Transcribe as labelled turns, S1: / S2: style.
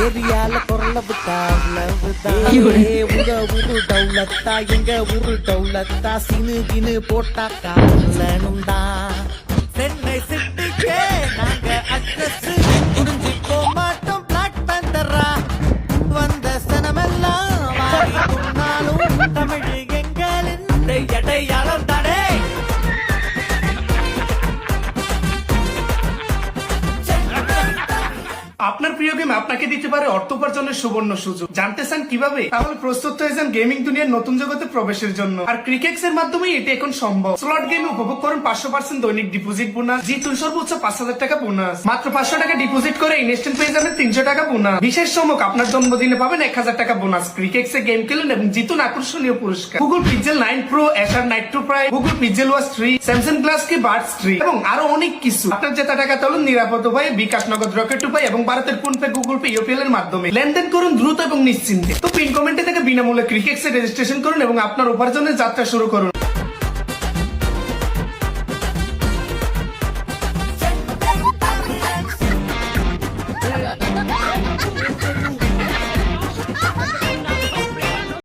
S1: ஏரியால பொருள விட்டா ஊரு டவுலத்தா எங்க ஊரு டவுலத்தா சினு கினு போட்டா காலனும்டா சென்னை சிட்டிக்கே நாங்க அட்ரஸ் புரிஞ்சுக்கோ மாட்டோம் பிளாக் பந்தரா வந்த சனமெல்லாம் வாரி துண்ணாலும் தமிழ் எங்களின் அடையாளம் தானே
S2: আপনার প্রিয় গেম আপনাকে দিতে পারে অর্থ উপার্জনের সুবর্ণ সুযোগ। জানতে চান কিভাবে? তাহলে প্রস্তুত হয়ে যান গেমিং দুনিয়ার নতুন জগতে প্রবেশের জন্য। আর ক্রিকেক্স এর মাধ্যমে এটি এখন সম্ভব। স্লট গেম উপভোগ করুন 500% দৈনিক ডিপোজিট বোনাস, জিতুন সর্বোচ্চ 5000 টাকা বোনাস। মাত্র 500 টাকা ডিপোজিট করে ইনস্ট্যান্ট পেয়ে যাবেন 300 টাকা বোনাস। বিশেষ চমক, আপনার জন্মদিনে পাবেন 1000 টাকা বোনাস। ক্রিকেক্স এ গেম খেলুন এবং জিতুন আকর্ষণীয় পুরস্কার। গুগল পিক্সেল 9 প্রো, অ্যাশার নাইট 2 prime, Google Pixel Watch 3, Samsung Galaxy buds 3 এবং আরো অনেক কিছু। আপনার জেতা টাকা তুলুন নিরাপদ উপায়ে বিকাশ, নগদ, রকেট উপায় এবং ভারতের phone pay, Google pay, UPL এর মাধ্যমে লেনদেন করুন দ্রুত এবং নিশ্চিন্তে। তো পিন কমেন্টে থেকে বিনামূল্যে ক্রিকেক্স এ রেজিস্ট্রেশন করুন এবং আপনার উপার্জনের যাত্রা শুরু করুন।